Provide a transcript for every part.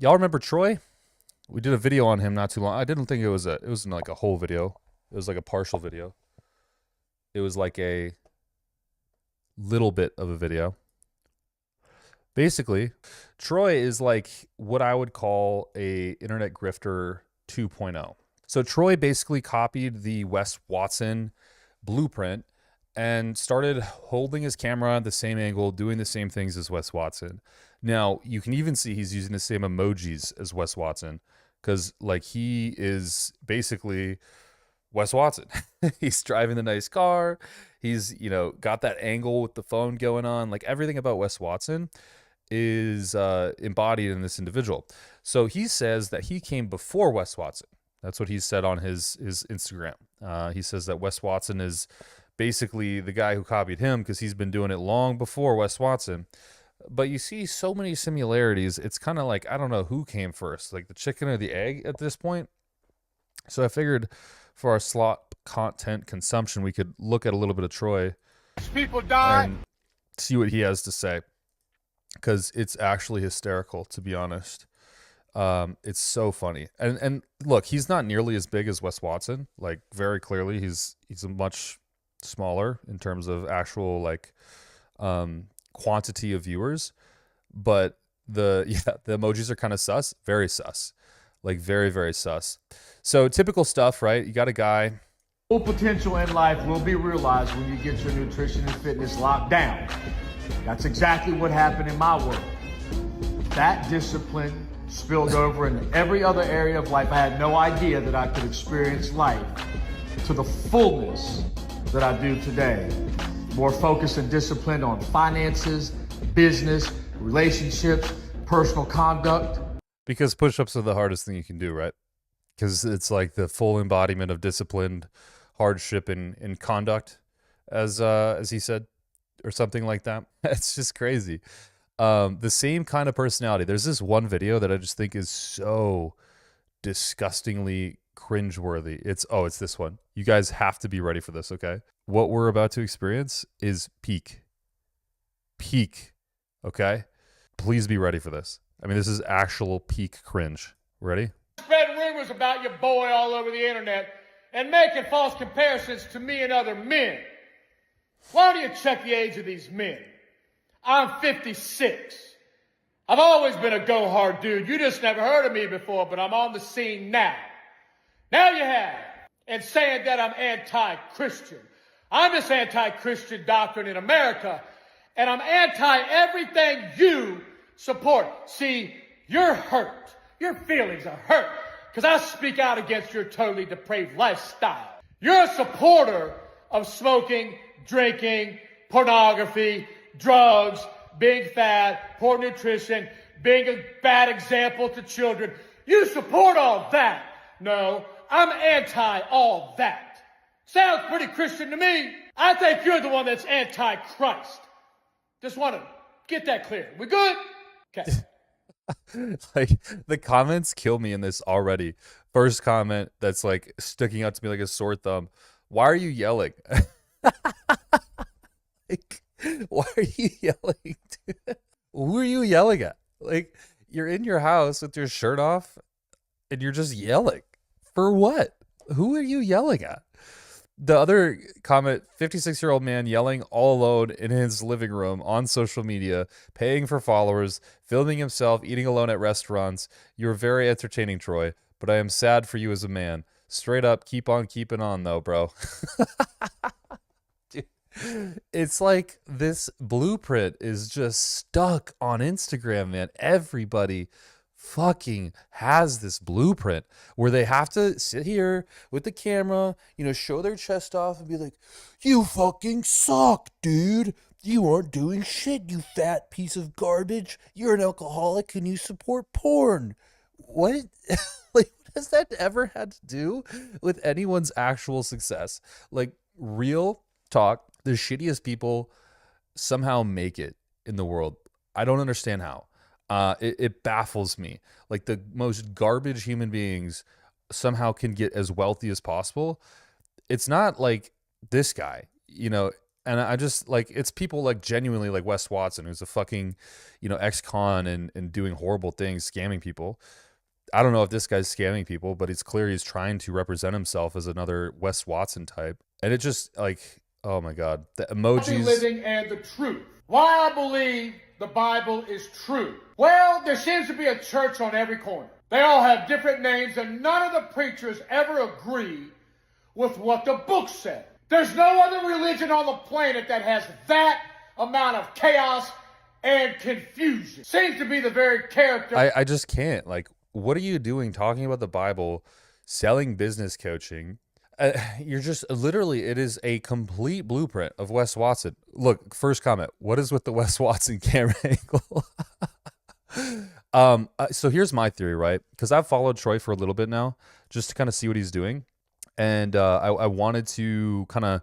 Y'all remember Troy? We did a video on him not too long. I didn't think it wasn't like a whole video. It was like a partial video. It was like a little bit of a video. Basically, Troy is like what I would call a internet grifter 2.0. So Troy basically copied the Wes Watson blueprint and started holding his camera at the same angle, doing the same things as Wes Watson. Now, you can even see he's using the same emojis as Wes Watson because, like, he is basically Wes Watson. He's driving the nice car. He's, got that angle with the phone going on. Like, everything about Wes Watson is embodied in this individual. So he says that he came before Wes Watson. That's what he said on his Instagram. He says that Wes Watson is basically the guy who copied him because he's been doing it long before Wes Watson. But you see so many similarities. It's kind of like, I don't know who came first, like the chicken or the egg at this point. So I figured for our slot content consumption, we could look at a little bit of Troy People die. and see what he has to say because it's actually hysterical, to be honest. It's so funny. And look, he's not nearly as big as Wes Watson. Like, very clearly, he's a much smaller in terms of actual like quantity of viewers. But the emojis are kind of sus, very sus, like very very sus. So typical stuff, right? You got a guy. Full potential in life will be realized when you get your nutrition and fitness locked down. That's exactly what happened in my world. That discipline spilled over into every other area of life. I had no idea that I could experience life to the fullness that I do today. More focused and disciplined on finances, business, relationships, personal conduct. Because push-ups are the hardest thing you can do, right? Because it's like the full embodiment of disciplined hardship in conduct, as he said, or something like that. It's just crazy. The same kind of personality. There's this one video that I just think is so disgustingly cringeworthy. It's this one. You guys have to be ready for this, okay? What we're about to experience is peak. Peak, okay? Please be ready for this. I mean, this is actual peak cringe. Ready? Spreading rumors about your boy all over the internet and making false comparisons to me and other men. Why don't you check the age of these men? I'm 56. I've always been a go-hard dude. You just never heard of me before, but I'm on the scene now. Now you have. And saying that I'm anti-Christian. I'm this anti-Christian doctrine in America, and I'm anti-everything you support. See, you're hurt. Your feelings are hurt because I speak out against your totally depraved lifestyle. You're a supporter of smoking, drinking, pornography, drugs, being fat, poor nutrition, being a bad example to children. You support all that. No, I'm anti all that. Sounds pretty Christian to me. I think you're the one that's anti-Christ. Just want to get that clear. We good? Okay. Like, the comments kill me in this already. First comment that's like sticking out to me like a sore thumb. Why are you yelling? Like, why are you yelling? Dude? Who are you yelling at? Like, you're in your house with your shirt off and you're just yelling. For what? Who are you yelling at? The other comment, 56-year-old man yelling all alone in his living room on social media, paying for followers, filming himself, eating alone at restaurants. You're very entertaining, Troy, but I am sad for you as a man. Straight up, keep on keeping on, though, bro. Dude, it's like this blueprint is just stuck on Instagram, man. Everybody fucking has this blueprint where they have to sit here with the camera, show their chest off and be like, you fucking suck, dude. You aren't doing shit, you fat piece of garbage. You're an alcoholic and you support porn. What? Like, what has that ever had to do with anyone's actual success? Like, real talk, the shittiest people somehow make it in the world. I don't understand how. It baffles me. Like, the most garbage human beings somehow can get as wealthy as possible. It's not like this guy, And I just like, it's people like genuinely like Wes Watson, who's a fucking, ex-con and doing horrible things, scamming people. I don't know if this guy's scamming people, but it's clear he's trying to represent himself as another Wes Watson type. And it just like, oh my God, the emojis. Living and the truth. Why I believe the Bible is true. Well, there seems to be a church on every corner. They all have different names, and none of the preachers ever agree with what the book said. There's no other religion on the planet that has that amount of chaos and confusion. Seems to be the very character. I just can't. Like, what are you doing talking about the Bible, selling business coaching? You're just literally, it is a complete blueprint of Wes Watson. Look, first comment, what is with the Wes Watson camera angle? So here's my theory, right? Because I've followed Troy for a little bit now, just to kind of see what he's doing. And I wanted to kind of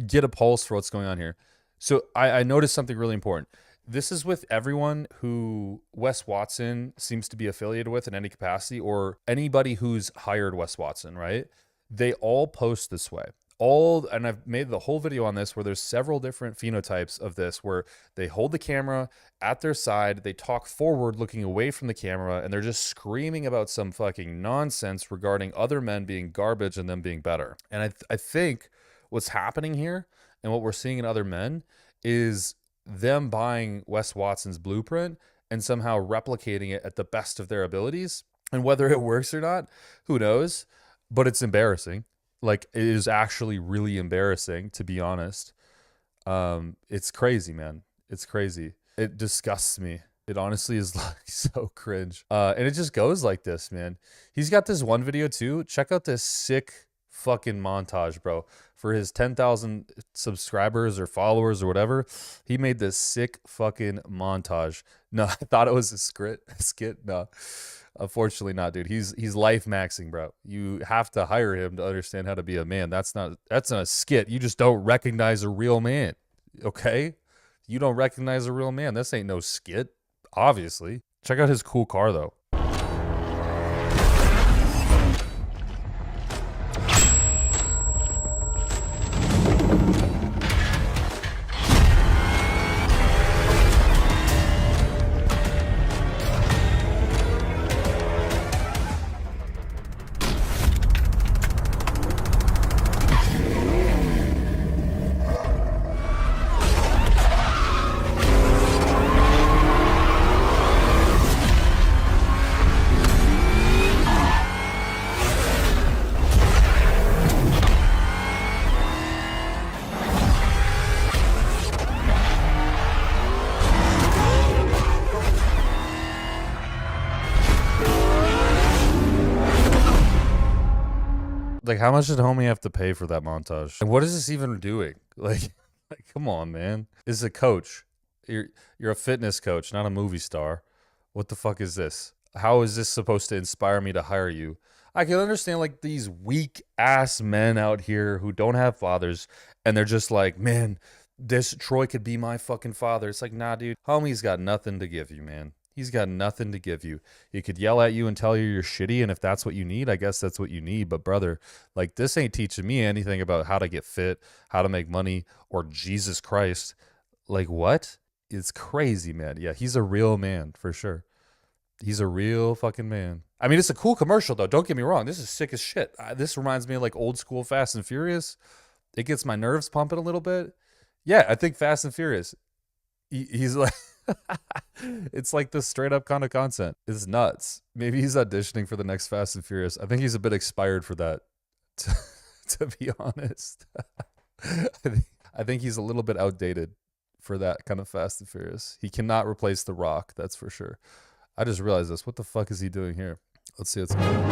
get a pulse for what's going on here. So I noticed something really important. This is with everyone who Wes Watson seems to be affiliated with in any capacity, or anybody who's hired Wes Watson, right? They all post this way. And I've made the whole video on this, where there's several different phenotypes of this, where they hold the camera at their side, they talk forward looking away from the camera, and they're just screaming about some fucking nonsense regarding other men being garbage and them being better. And I think what's happening here and what we're seeing in other men is them buying Wes Watson's blueprint and somehow replicating it at the best of their abilities. And whether it works or not, who knows? But it's embarrassing. Like, it is actually really embarrassing, to be honest. It's crazy, man. It's crazy. It disgusts me. It honestly is like so cringe. And it just goes like this, man. He's got this one video too. Check out this sick fucking montage, bro. For his 10,000 subscribers or followers or whatever, he made this sick fucking montage. No, I thought it was a skit. No. Unfortunately not, dude. He's life maxing, bro. You have to hire him to understand how to be a man. That's not a skit. You just don't recognize a real man. Okay? You don't recognize a real man. This ain't no skit, obviously. Check out his cool car though. Like, how much did homie have to pay for that montage? And what is this even doing? Like come on, man. This is a coach. You're a fitness coach, not a movie star. What the fuck is this? How is this supposed to inspire me to hire you? I can understand like these weak ass men out here who don't have fathers, and they're just like, man, this Troy could be my fucking father. It's like, nah, dude, homie's got nothing to give you, man. He's got nothing to give you. He could yell at you and tell you you're shitty, and if that's what you need, I guess that's what you need. But brother, like, this ain't teaching me anything about how to get fit, how to make money, or Jesus Christ. Like, what? It's crazy, man. Yeah, he's a real man for sure. He's a real fucking man. I mean, it's a cool commercial though. Don't get me wrong. This is sick as shit. This reminds me of like old school Fast and Furious. It gets my nerves pumping a little bit. Yeah, I think Fast and Furious. He's like, it's like this straight up kind of content. It's nuts. Maybe he's auditioning for the next Fast and Furious. I think he's a bit expired for that, to be honest. I think he's a little bit outdated for that kind of Fast and Furious. He cannot replace The Rock, that's for sure. I just realized this. What the fuck is he doing here? Let's see what's going on.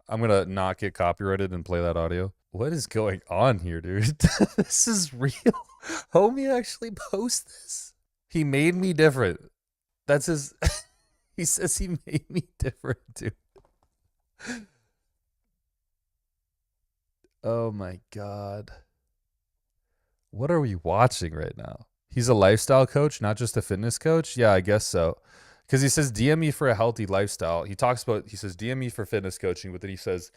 I'm going to not get copyrighted and play that audio. What is going on here, dude? This is real. Homie actually posts this. He made me different. That's his... He says he made me different, dude. Oh my God. What are we watching right now? He's a lifestyle coach, not just a fitness coach? Yeah, I guess so. Because he says, DM me for a healthy lifestyle. He says, DM me for fitness coaching, but then he says,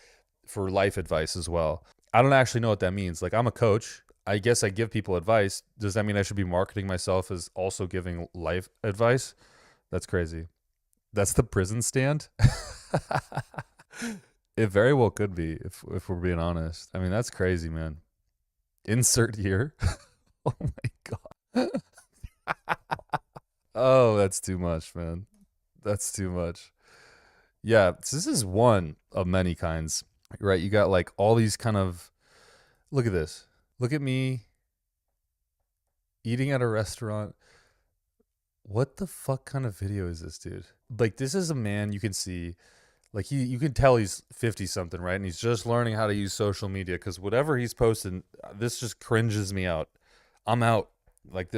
for life advice as well. I don't actually know what that means. Like, I'm a coach. I guess I give people advice. Does that mean I should be marketing myself as also giving life advice? That's crazy. That's the prison stand. It very well could be, if we're being honest. I mean, that's crazy, man. Insert here. Oh my God. Oh, that's too much, man. That's too much. Yeah, so this is one of many kinds, right? You got like all these kind of, look at this. Look at me eating at a restaurant. What the fuck kind of video is this, dude? Like, this is a man you can see, like, you can tell he's 50 something, right? And he's just learning how to use social media, because whatever he's posting, this just cringes me out. I'm out. Like,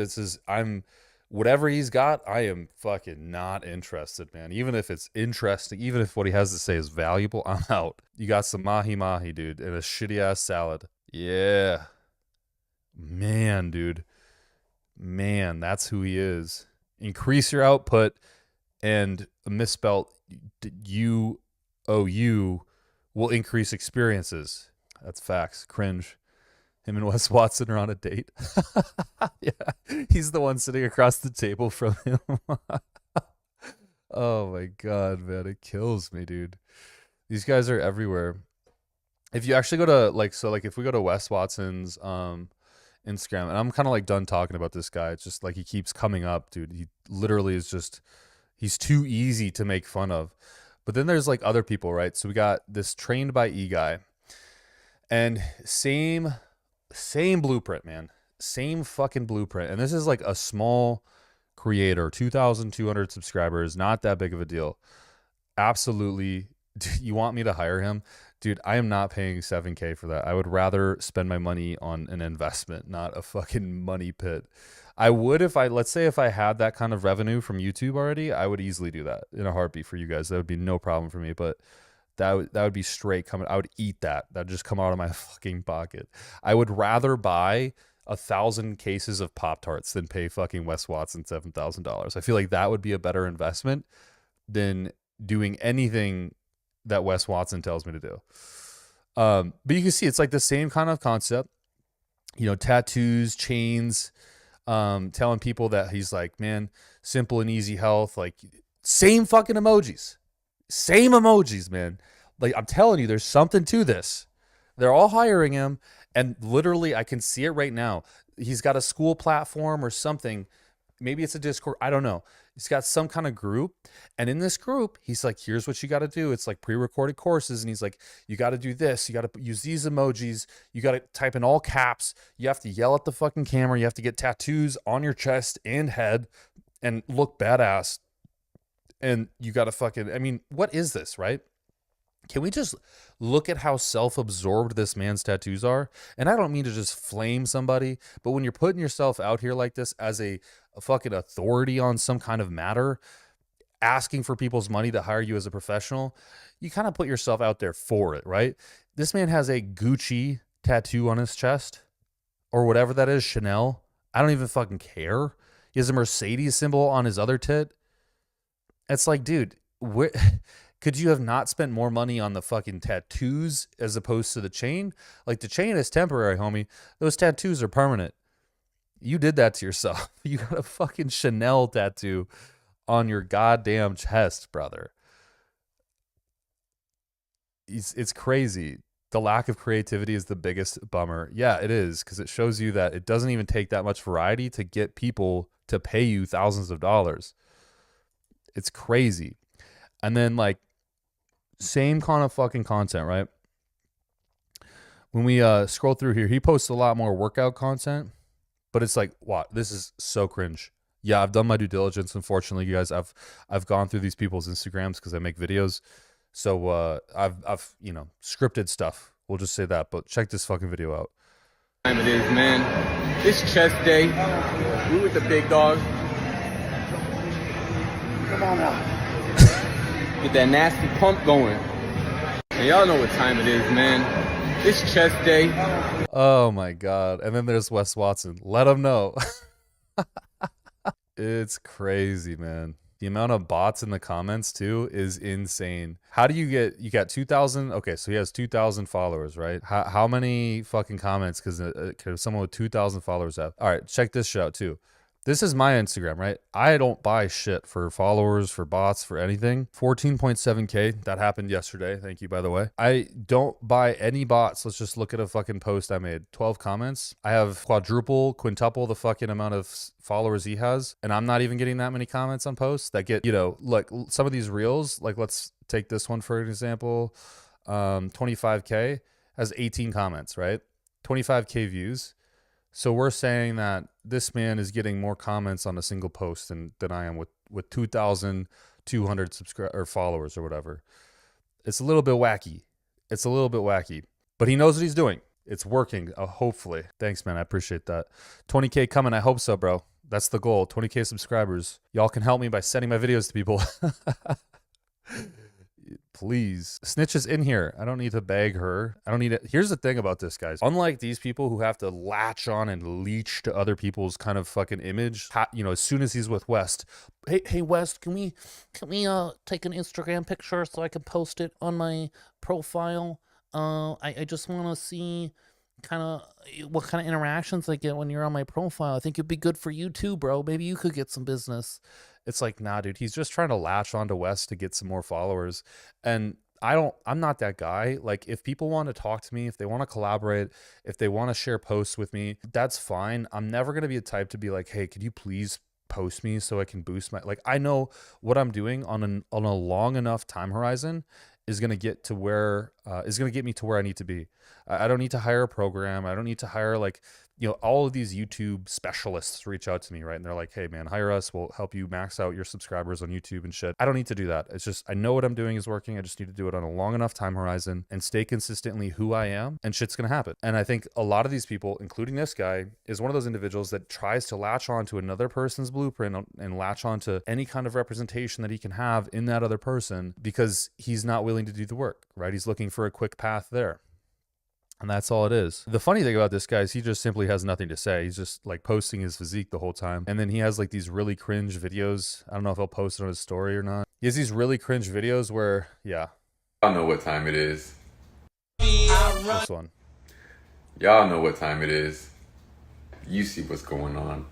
whatever he's got, I am fucking not interested, man. Even if it's interesting, even if what he has to say is valuable, I'm out. You got some mahi-mahi, dude, and a shitty-ass salad. Yeah. Man, dude. Man, that's who he is. Increase your output, and a misspelt UOU will increase experiences. That's facts. Cringe. Him and Wes Watson are on a date. Yeah, he's the one sitting across the table from him. Oh my God, man, it kills me, dude. These guys are everywhere. If you actually go to if we go to Wes Watson's Instagram, and I'm kind of like done talking about this guy. It's just like he keeps coming up, dude. He literally is just, he's too easy to make fun of. But then there's like other people, right? So we got this Trained by E guy, and same blueprint, man. Same fucking blueprint. And this is like a small creator, 2,200 subscribers, not that big of a deal. Absolutely. You want me to hire him? Dude, I am not paying $7K for that. I would rather spend my money on an investment, not a fucking money pit. I would let's say if I had that kind of revenue from YouTube already, I would easily do that in a heartbeat for you guys. That would be no problem for me. But that would be straight coming. I would eat that. That would just come out of my fucking pocket. I would rather buy 1,000 cases of Pop-Tarts than pay fucking Wes Watson $7,000. I feel like that would be a better investment than doing anything that Wes Watson tells me to do. But you can see it's like the same kind of concept, tattoos, chains, telling people that he's like, man, simple and easy health, like same fucking emojis, man. Like, I'm telling you, there's something to this. They're all hiring him. And literally I can see it right now. He's got a school platform or something. Maybe it's a Discord. I don't know. He's got some kind of group. And in this group, he's like, here's what you got to do. It's like pre-recorded courses. And he's like, you got to do this. You got to use these emojis. You got to type in all caps. You have to yell at the fucking camera. You have to get tattoos on your chest and head and look badass. And you got to fucking, I mean, what is this, right? Can we just look at how self-absorbed this man's tattoos are? And I don't mean to just flame somebody, but when you're putting yourself out here like this as a fucking authority on some kind of matter, asking for people's money to hire you as a professional, you kind of put yourself out there for it, right? This man has a Gucci tattoo on his chest or whatever that is, Chanel. I don't even fucking care. He has a Mercedes symbol on his other tit. It's like, dude, could you have not spent more money on the fucking tattoos as opposed to the chain? Like, the chain is temporary, homie. Those tattoos are permanent. You did that to yourself. You got a fucking Chanel tattoo on your goddamn chest, brother. It's crazy. The lack of creativity is the biggest bummer. Yeah, it is, because it shows you that it doesn't even take that much variety to get people to pay you thousands of dollars. It's crazy. And then, like, same kind of fucking content, right? When we scroll through here, he posts a lot more workout content, but it's like, wow, this is so cringe. Yeah, I've done my due diligence. Unfortunately, you guys, I've gone through these people's Instagrams because I make videos. So I've scripted stuff. We'll just say that. But check this fucking video out. Time it is, man. It's chest day. We with the big dog. Come on now. Get that nasty pump going. And y'all know what time it is, man. It's chest day. Oh my God. And then there's Wes Watson. Let him know. It's crazy, man. The amount of bots in the comments too is insane. How do you got 2,000? Okay, so he has 2,000 followers, right? How many fucking comments could someone with 2,000 followers have? All right, check this shit out too. This is my Instagram, right? I don't buy shit for followers, for bots, for anything. 14.7K. That happened yesterday. Thank you, by the way. I don't buy any bots. Let's just look at a fucking post I made. 12 comments. I have quintuple the fucking amount of followers he has. And I'm not even getting that many comments on posts that get, like some of these reels, like let's take this one for an example. 25K has 18 comments, right? 25K views. So we're saying that this man is getting more comments on a single post than I am with 2,200 followers or whatever. It's a little bit wacky. But he knows what he's doing. It's working, hopefully. Thanks, man. I appreciate that. 20K coming. I hope so, bro. That's the goal. 20K subscribers. Y'all can help me by sending my videos to people. Please. Snitch is in here. I don't need to beg her. I don't need it. Here's the thing about this, guys. Unlike these people who have to latch on and leech to other people's kind of fucking image, as soon as he's with West, hey West, can we take an Instagram picture so I can post it on my profile? I just want to see kind of what kind of interactions I get when you're on my profile. I think it'd be good for you too, bro. Maybe you could get some business. It's like, nah, dude, he's just trying to latch onto West to get some more followers. And I'm not that guy. Like, if people want to talk to me, if they want to collaborate, if they want to share posts with me, that's fine. I'm never going to be a type to be like, hey, could you please post me so I can boost my, like, I know what I'm doing on a long enough time horizon is going to get to where, is going to get me to where I need to be. I don't need to hire a program. I don't need to hire all of these YouTube specialists reach out to me, right? And they're like, hey man, hire us. We'll help you max out your subscribers on YouTube and shit. I don't need to do that. It's just, I know what I'm doing is working. I just need to do it on a long enough time horizon and stay consistently who I am, and shit's going to happen. And I think a lot of these people, including this guy, is one of those individuals that tries to latch on to another person's blueprint and latch on to any kind of representation that he can have in that other person because he's not willing to do the work, right? He's looking for a quick path there. And that's all it is. The funny thing about this guy is he just simply has nothing to say. He's just like posting his physique the whole time. And then he has like these really cringe videos. I don't know if he'll post it on his story or not. He has these really cringe videos where, yeah. Y'all know what time it is. This one. Y'all know what time it is. You see what's going on.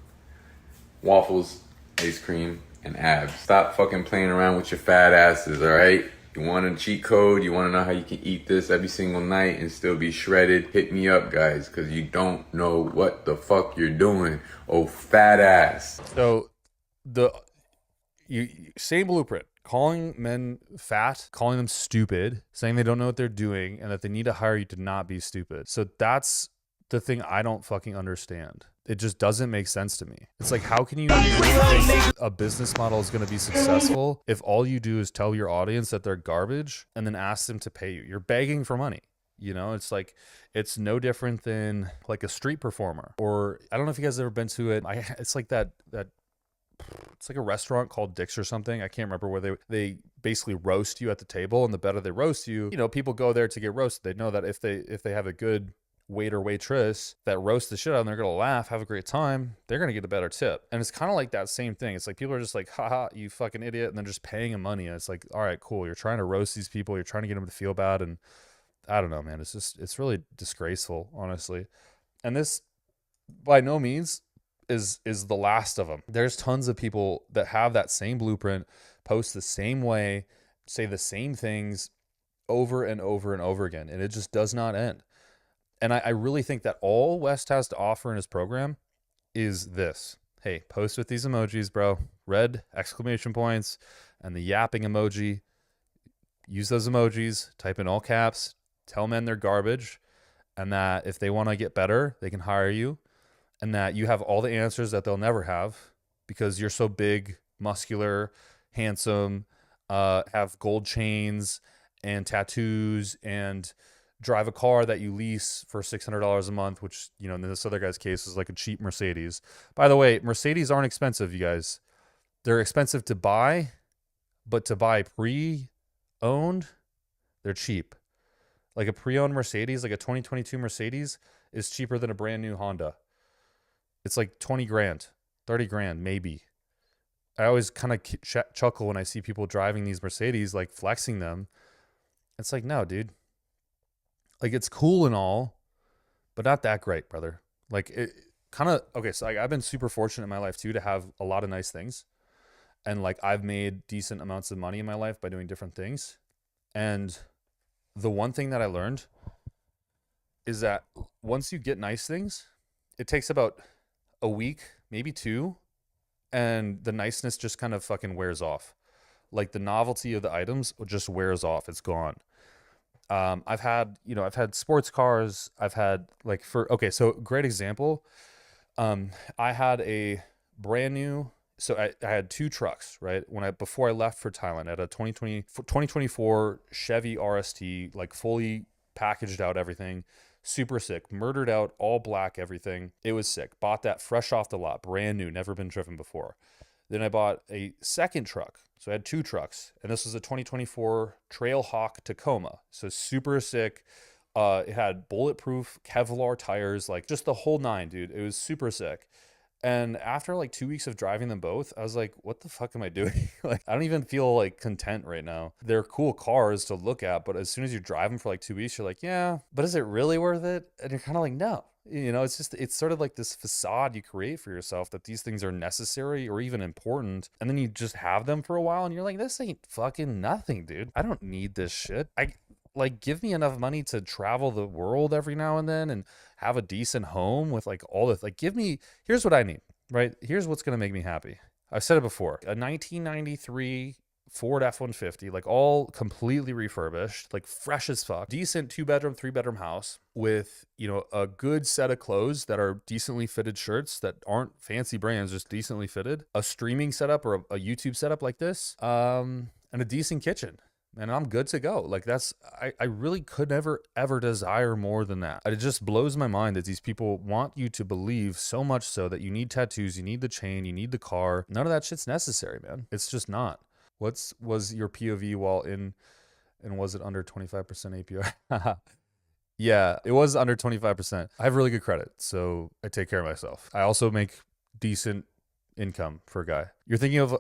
Waffles, ice cream, and abs. Stop fucking playing around with your fat asses, alright? You want a cheat code? You want to know how you can eat this every single night and still be shredded? Hit me up, guys, because you don't know what the fuck you're doing. Oh, fat ass. So, same blueprint. Calling men fat, calling them stupid, saying they don't know what they're doing, and that they need to hire you to not be stupid. So that's the thing I don't fucking understand. It just doesn't make sense to me. It's like, how can you think a business model is going to be successful if all you do is tell your audience that they're garbage and then ask them to pay you? You're begging for money. It's like, it's no different than like a street performer, or I don't know if you guys have ever been to it. It's like that it's like a restaurant called Dick's or something. I can't remember where they basically roast you at the table, and the better they roast you, people go there to get roasted. They know that if they have a good waiter, waitress that roast the shit out and they're going to laugh, have a great time, they're going to get a better tip. And it's kind of like that same thing. It's like people are just like, haha, you fucking idiot. And they're just paying them money. And it's like, all right, cool. You're trying to roast these people. You're trying to get them to feel bad. And I don't know, man. It's really disgraceful, honestly. And this by no means is the last of them. There's tons of people that have that same blueprint, post the same way, say the same things over and over and over again. And it just does not end. And I really think that all West has to offer in his program is this. Hey, post with these emojis, bro. Red exclamation points and the yapping emoji. Use those emojis, type in all caps, tell men they're garbage, and that if they want to get better, they can hire you, and that you have all the answers that they'll never have because you're so big, muscular, handsome, have gold chains and tattoos, and drive a car that you lease for $600 a month, which, in this other guy's case is like a cheap Mercedes. By the way, Mercedes aren't expensive, you guys. They're expensive to buy, but to buy pre-owned, they're cheap. Like a pre-owned Mercedes, like a 2022 Mercedes is cheaper than a brand new Honda. It's like 20 grand, 30 grand, maybe. I always kind of chuckle when I see people driving these Mercedes, like flexing them. It's like, no, dude. Like, it's cool and all, but not that great, brother. Like, it kind of, okay, so like, I've been super fortunate in my life too to have a lot of nice things. And like, I've made decent amounts of money in my life by doing different things. And the one thing that I learned is that once you get nice things, it takes about a week, maybe 2, and the niceness just kind of fucking wears off. Like, the novelty of the items just wears off. It's gone. I've had sports cars. I've had okay, so great example. I had a brand new, so I had 2 trucks, right? Before I left for Thailand, I had a 2024 Chevy RST, like fully packaged out, everything. Super sick, murdered out, all black, everything. It was sick. Bought that fresh off the lot, brand new, never been driven before. Then I bought a second truck. So I had 2 trucks, and this was a 2024 Trailhawk Tacoma. So super sick. It had bulletproof Kevlar tires, like just the whole 9, dude. It was super sick. And after like 2 weeks of driving them both, I was like, what the fuck am I doing? Like, I don't even feel like content right now. They're cool cars to look at, but as soon as you drive them for like 2 weeks, you're like, yeah, but is it really worth it? And you're kind of like, no. You know, it's sort of like this facade you create for yourself that these things are necessary or even important. And then you just have them for a while and you're like, this ain't fucking nothing, dude. I don't need this shit. Like, give me enough money to travel the world every now and then and have a decent home with like all this. Like, here's what I need, right? Here's what's going to make me happy. I've said it before, a 1993 Ford F-150, like all completely refurbished, like fresh as fuck, decent 2-bedroom, 3-bedroom house with, you know, a good set of clothes that are decently fitted shirts that aren't fancy brands, just decently fitted, a streaming setup or a YouTube setup like this, and a decent kitchen. And I'm good to go. Like, I really could never, ever desire more than that. It just blows my mind that these people want you to believe so much so that you need tattoos, you need the chain, you need the car. None of that shit's necessary, man. It's just not. Was your POV while in, and was it under 25% APR? Yeah, it was under 25%. I have really good credit, so I take care of myself. I also make decent income for a guy. You're thinking of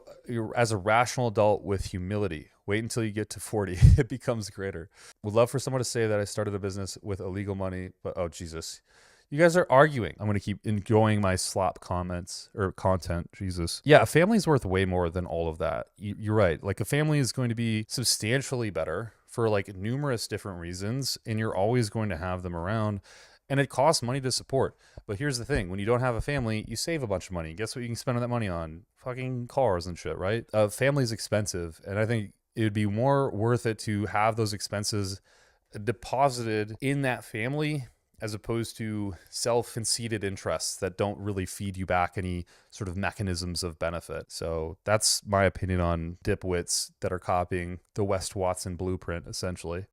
as a rational adult with humility. Wait until you get to 40. It becomes greater. Would love for someone to say that I started a business with illegal money, but oh, Jesus. You guys are arguing. I'm going to keep enjoying my slop comments or content. Jesus. Yeah, a family's worth way more than all of that. You're right. Like, a family is going to be substantially better for like numerous different reasons, and you're always going to have them around. And it costs money to support. But here's the thing. When you don't have a family, you save a bunch of money. Guess what you can spend that money on? Fucking cars and shit, right? A family's expensive. And I think it would be more worth it to have those expenses deposited in that family as opposed to self-conceited interests that don't really feed you back any sort of mechanisms of benefit. So that's my opinion on dipwits that are copying the Wes Watson blueprint, essentially.